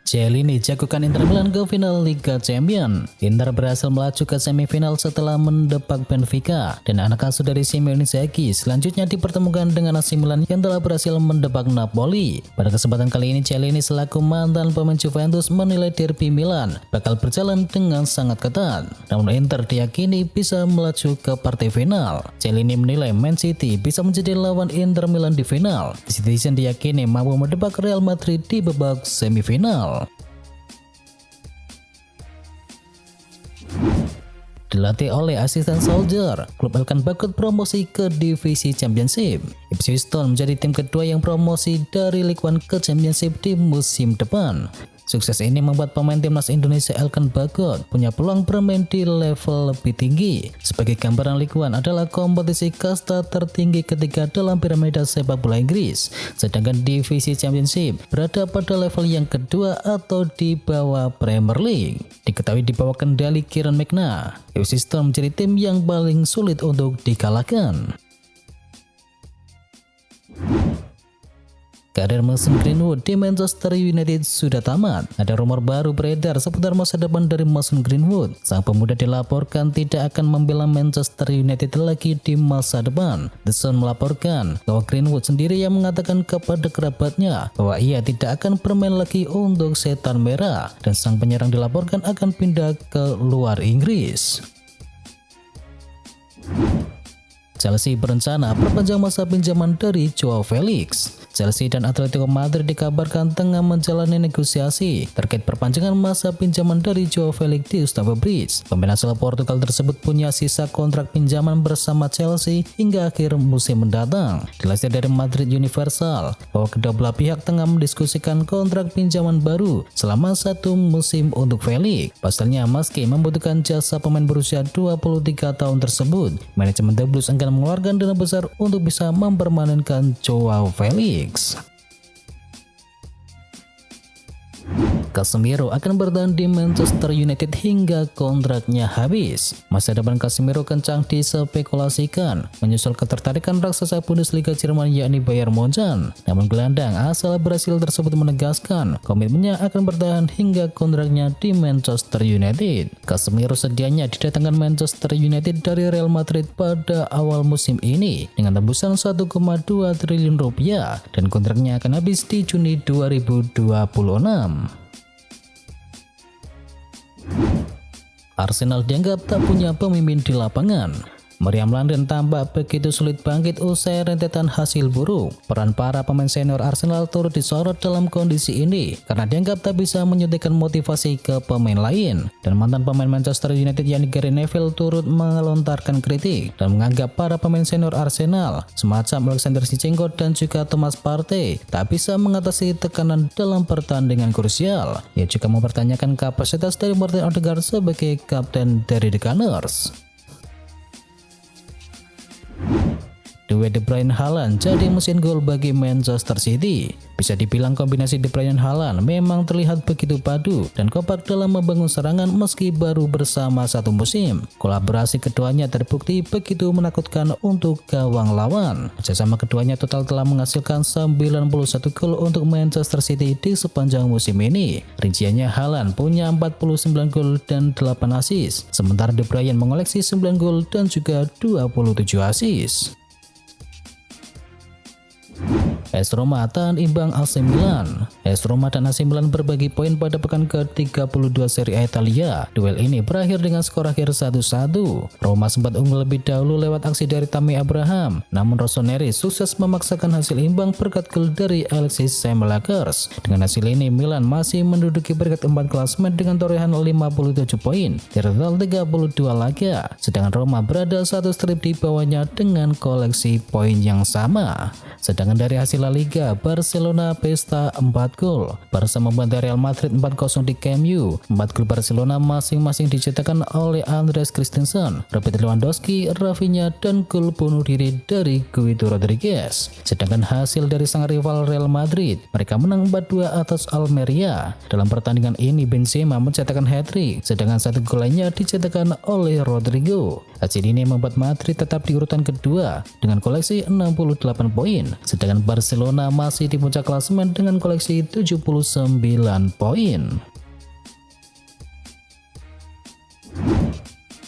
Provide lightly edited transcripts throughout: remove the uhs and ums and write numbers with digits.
Chiellini jagokan Inter Milan ke final Liga Champions. Inter berhasil melaju ke semifinal setelah mendepak Benfica dan anak asuh dari Simone Inzaghi selanjutnya dipertemukan dengan AC Milan yang telah berhasil mendepak Napoli. Pada kesempatan kali ini Chiellini selaku mantan pemain Juventus menilai derby Milan bakal berjalan dengan sangat ketat. Namun Inter diyakini bisa melaju ke partai final. Chiellini menilai Man City bisa menjadi lawan Inter Milan di final. The Citizen diyakini mampu mendepak Real Madrid di babak semifinal. Dilatih oleh asisten Solskjaer, klub akan bakut promosi ke divisi Championship. Ipswich Town menjadi tim kedua yang promosi dari League One ke Championship di musim depan. Sukses ini membuat pemain timnas Indonesia Elkan Bagot punya peluang bermain di level lebih tinggi. Sebagai gambaran, League One adalah kompetisi kasta tertinggi ketiga dalam piramida sepak bola Inggris, sedangkan divisi Championship berada pada level yang kedua atau di bawah Premier League. Diketahui di bawah kendali Kieran McNair, Ipswich Town menjadi tim yang paling sulit untuk dikalahkan. Karir musim Greenwood di Manchester United sudah tamat. Ada rumor baru beredar seputar masa depan dari Mason Greenwood. Sang pemuda dilaporkan tidak akan membela Manchester United lagi di masa depan. The Sun melaporkan bahwa Greenwood sendiri yang mengatakan kepada kerabatnya bahwa ia tidak akan bermain lagi untuk Setan Merah, dan sang penyerang dilaporkan akan pindah ke luar Inggris. Chelsea berencana perpanjang masa pinjaman dari Joao Felix. Chelsea dan Atletico Madrid dikabarkan tengah menjalani negosiasi terkait perpanjangan masa pinjaman dari Joao Felix di Stamford Bridge. Pemain asal Portugal tersebut punya sisa kontrak pinjaman bersama Chelsea hingga akhir musim mendatang. Dilansir dari Madrid Universal bahwa kedua belah pihak tengah mendiskusikan kontrak pinjaman baru selama 1 musim untuk Felix. Pasalnya, meski membutuhkan jasa pemain berusia 23 tahun tersebut, manajemen The Blues akan mengeluarkan dana besar untuk bisa mempermanenkan Joao Felix. Casemiro akan bertahan di Manchester United hingga kontraknya habis. Masa depan Casemiro kencang dispekulasikan menyusul ketertarikan raksasa Bundesliga Jerman yakni Bayern Munchen. Namun gelandang asal Brasil tersebut menegaskan komitmennya akan bertahan hingga kontraknya di Manchester United. Casemiro sedianya didatangkan Manchester United dari Real Madrid pada awal musim ini dengan tembusan 1,2 triliun rupiah dan kontraknya akan habis di Juni 2026. Arsenal dianggap tak punya pemimpin di lapangan. Meriam London tampak begitu sulit bangkit usai rentetan hasil buruk. Peran para pemain senior Arsenal turut disorot dalam kondisi ini karena dianggap tak bisa menyuntikkan motivasi ke pemain lain. Dan mantan pemain Manchester United yakni Gary Neville turut melontarkan kritik dan menganggap para pemain senior Arsenal semacam Alexander Zinchenko dan juga Thomas Partey tak bisa mengatasi tekanan dalam pertandingan krusial. Ia juga mempertanyakan kapasitas dari Martin Odegaard sebagai kapten dari The Gunners. Duet De Bruyne Haaland jadi mesin gol bagi Manchester City. Bisa dibilang kombinasi De Bruyne Haaland memang terlihat begitu padu dan kompak dalam membangun serangan meski baru bersama 1 musim. Kolaborasi keduanya terbukti begitu menakutkan untuk gawang lawan. Kerjasama keduanya total telah menghasilkan 91 gol untuk Manchester City di sepanjang musim ini. Rinciannya Haaland punya 49 gol dan 8 assist, sementara De Bruyne mengoleksi 9 gol dan juga 27 assist. AS Roma tahan imbang AC Milan. AS Roma dan AC Milan berbagi poin pada pekan ke-32 Serie A Italia. Duel ini berakhir dengan skor akhir 1-1. Roma sempat unggul lebih dahulu lewat aksi dari Tammy Abraham, namun Rossoneri sukses memaksakan hasil imbang berkat gol dari Alexis Saelemaekers. Dengan hasil ini Milan masih menduduki peringkat 4 klasemen dengan torehan 57 poin dari total 32 laga, sedangkan Roma berada 1 strip di bawahnya dengan koleksi poin yang sama. Sedangkan dari hasil La Liga, Barcelona pesta 4 gol. Barca membantai Real Madrid 4-0 di Camp Nou. 4 gol Barcelona masing-masing dicetakkan oleh Andreas Christensen, Robert Lewandowski, Rafinha, dan gol bunuh diri dari Guido Rodriguez. Sedangkan hasil dari sang rival Real Madrid, mereka menang 4-2 atas Almeria. Dalam pertandingan ini Benzema mencetakkan hat-trick, sedangkan 1 gol lainnya dicetakkan oleh Rodrigo. Hasil ini membuat Madrid tetap di urutan kedua dengan koleksi 68 poin, sedangkan Barcelona masih di puncak klasemen dengan koleksi 79 poin.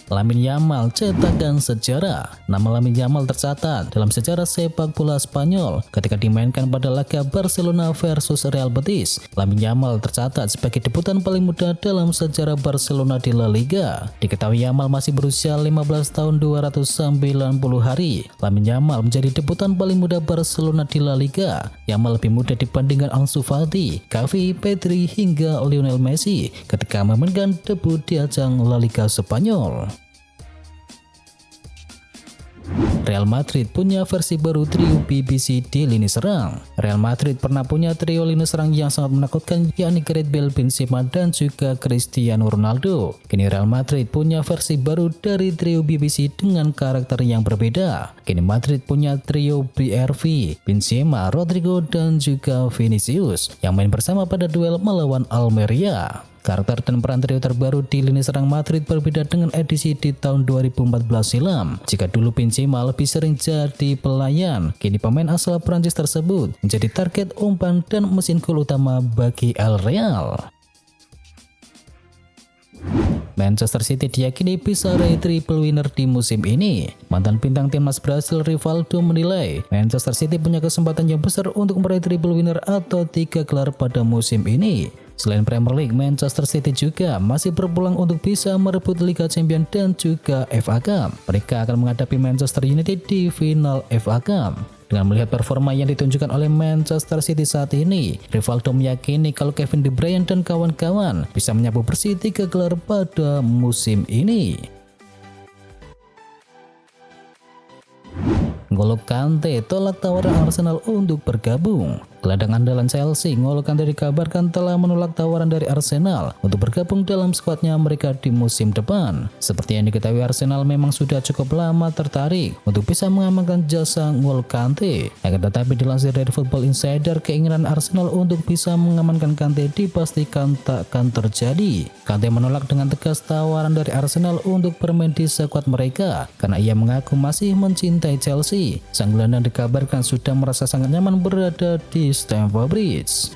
Lamine Yamal cetakan sejarah. Nama Lamine Yamal tercatat dalam sejarah sepak bola Spanyol ketika dimainkan pada laga Barcelona versus Real Betis. Lamine Yamal tercatat sebagai debutan paling muda dalam sejarah Barcelona di La Liga. Diketahui Yamal masih berusia 15 tahun 290 hari. Lamine Yamal menjadi debutan paling muda Barcelona di La Liga. Yamal lebih muda dibandingkan Ansu Fati, Xavi, Pedri hingga Lionel Messi ketika memainkan debut di ajang La Liga Spanyol. Real Madrid punya versi baru trio BBC di lini serang. Real Madrid pernah punya trio lini serang yang sangat menakutkan, yakni Gareth Bale, Benzema, dan juga Cristiano Ronaldo. Kini Real Madrid punya versi baru dari trio BBC dengan karakter yang berbeda. Kini Madrid punya trio BRV, Benzema, Rodrigo, dan juga Vinicius yang main bersama pada duel melawan Almeria. Karakter dan peran trio terbaru di lini serang Madrid berbeda dengan edisi di tahun 2014 silam. Jika dulu Benzema lebih sering jadi pelayan, kini pemain asal Prancis tersebut menjadi target umpan dan mesin gol utama bagi El Real. Manchester City diyakini bisa raih triple winner di musim ini. Mantan bintang timnas Brasil Rivaldo menilai Manchester City punya kesempatan yang besar untuk meraih triple winner atau 3 gelar pada musim ini. Selain Premier League, Manchester City juga masih berpeluang untuk bisa merebut Liga Champions dan juga FA Cup. Mereka akan menghadapi Manchester United di final FA Cup. Dengan melihat performa yang ditunjukkan oleh Manchester City saat ini, Rivaldo meyakini kalau Kevin De Bruyne dan kawan-kawan bisa menyapu bersih 3 gelar pada musim ini. N'Golo Kante tolak tawaran Arsenal untuk bergabung. Gelandang andalan Chelsea, N'Golo Kante dikabarkan telah menolak tawaran dari Arsenal untuk bergabung dalam skuadnya mereka di musim depan. Seperti yang diketahui, Arsenal memang sudah cukup lama tertarik untuk bisa mengamankan jasa N'Golo Kante. Akan tetapi dilansir dari Football Insider, keinginan Arsenal untuk bisa mengamankan Kante dipastikan takkan terjadi. Kante menolak dengan tegas tawaran dari Arsenal untuk bermain di skuad mereka karena ia mengaku masih mencintai Chelsea. Sang gelandang dikabarkan sudah merasa sangat nyaman berada di Stamford Bridge.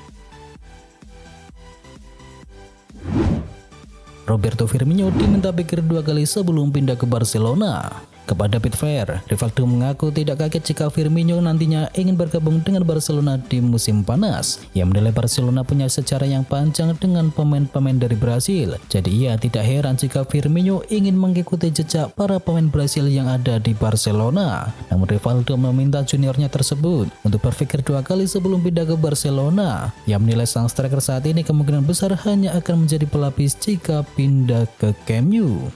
Roberto Firmino diminta pikir 2 kali sebelum pindah ke Barcelona. Kepada David Fair, Rivaldo mengaku tidak kaget jika Firmino nantinya ingin bergabung dengan Barcelona di musim panas. Ia menilai Barcelona punya sejarah yang panjang dengan pemain-pemain dari Brasil, jadi ia tidak heran jika Firmino ingin mengikuti jejak para pemain Brasil yang ada di Barcelona. Namun Rivaldo meminta juniornya tersebut untuk berpikir 2 kali sebelum pindah ke Barcelona. Ia menilai sang striker saat ini kemungkinan besar hanya akan menjadi pelapis jika pindah ke Camp Nou.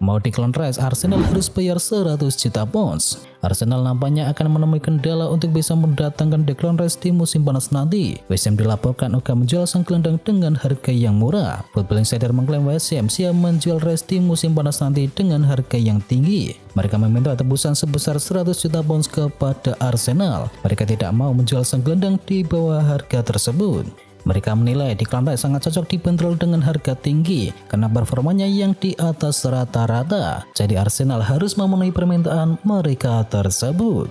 Mau Declan Rice, Arsenal harus bayar 100 juta pounds. Arsenal nampaknya akan menemui kendala untuk bisa mendatangkan Declan Rice di musim panas nanti. West Ham dilaporkan akan menjual sang gelandang dengan harga yang murah. Football Insider mengklaim West Ham siap menjual Rice di musim panas nanti dengan harga yang tinggi. Mereka meminta tebusan sebesar 100 juta pounds kepada Arsenal. Mereka tidak mau menjual sang gelandang di bawah harga tersebut. Mereka menilai Declan Rice sangat cocok dibanderol dengan harga tinggi karena performanya yang di atas rata-rata. Jadi Arsenal harus memenuhi permintaan mereka tersebut.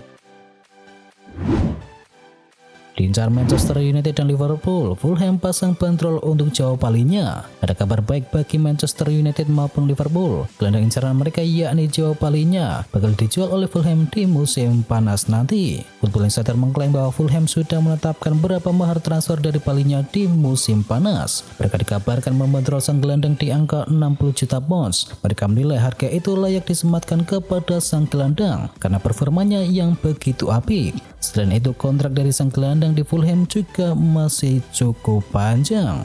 Diincar Manchester United dan Liverpool, Fulham pasang bandrol untuk Joao Palhinha. Ada kabar baik bagi Manchester United maupun Liverpool. Gelandang incaran mereka yakni Joao Palhinha bakal dijual oleh Fulham di musim panas nanti. Football Insider mengklaim bahwa Fulham sudah menetapkan berapa mahar transfer dari Palhinha di musim panas. Mereka dikabarkan membandrol sang gelandang di angka 60 juta pounds. Mereka menilai harga itu layak disematkan kepada sang gelandang karena performanya yang begitu apik. Selain itu, kontrak dari sang gelandang di Fulham juga masih cukup panjang.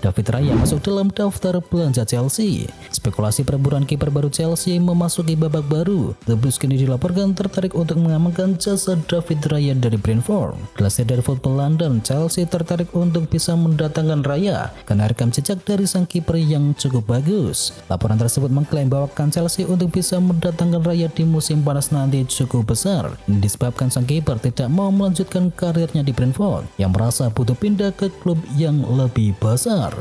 David Raya masuk dalam daftar belanja Chelsea. Spekulasi perburuan kiper baru Chelsea memasuki babak baru. The Blues kini dilaporkan tertarik untuk mengamankan jasa David Raya dari Brentford. Dilansir dari Football London, Chelsea tertarik untuk bisa mendatangkan Raya karena rekam jejak dari sang kiper yang cukup bagus. Laporan tersebut mengklaim bahwa kan Chelsea untuk bisa mendatangkan Raya di musim panas nanti cukup besar. Ini disebabkan sang kiper tidak mau melanjutkan karirnya di Brentford yang merasa butuh pindah ke klub yang lebih besar.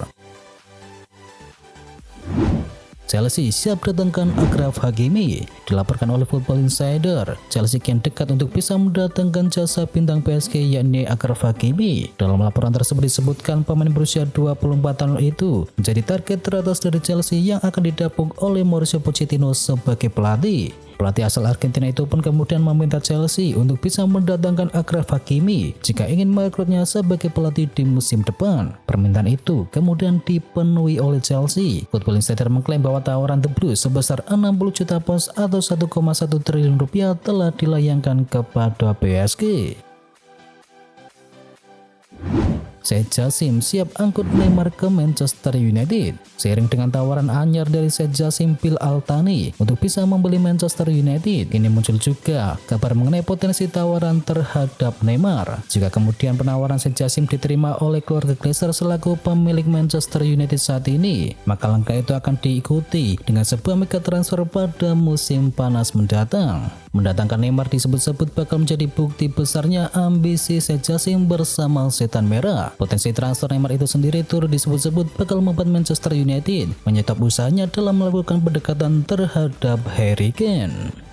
Chelsea siap datangkan Achraf Hakimi. Dilaporkan oleh Football Insider, Chelsea kian dekat untuk bisa mendatangkan jasa bintang PSG yakni Achraf Hakimi. Dalam laporan tersebut disebutkan pemain berusia 24 tahun itu menjadi target teratas dari Chelsea yang akan didapuk oleh Mauricio Pochettino sebagai pelatih. Pelatih asal Argentina itu pun kemudian meminta Chelsea untuk bisa mendatangkan Achraf Hakimi jika ingin merekrutnya sebagai pelatih di musim depan. Permintaan itu kemudian dipenuhi oleh Chelsea. Football Insider mengklaim bahwa tawaran The Blues sebesar 60 juta pounds atau 1,1 triliun rupiah telah dilayangkan kepada PSG. Said Jassim siap angkut Neymar ke Manchester United. Seiring dengan tawaran anyar dari Said Jassim Bil Al-Thani untuk bisa membeli Manchester United, ini muncul juga kabar mengenai potensi tawaran terhadap Neymar. Jika kemudian penawaran Said Jassim diterima oleh keluarga Glazer selaku pemilik Manchester United saat ini, maka langkah itu akan diikuti dengan sebuah mega transfer pada musim panas mendatang. Mendatangkan Neymar disebut-sebut bakal menjadi bukti besarnya ambisi Said Jassim bersama Setan Merah. Potensi transfer Neymar itu sendiri turut disebut-sebut bakal membuat Manchester United menyetop usahanya dalam melakukan pendekatan terhadap Harry Kane.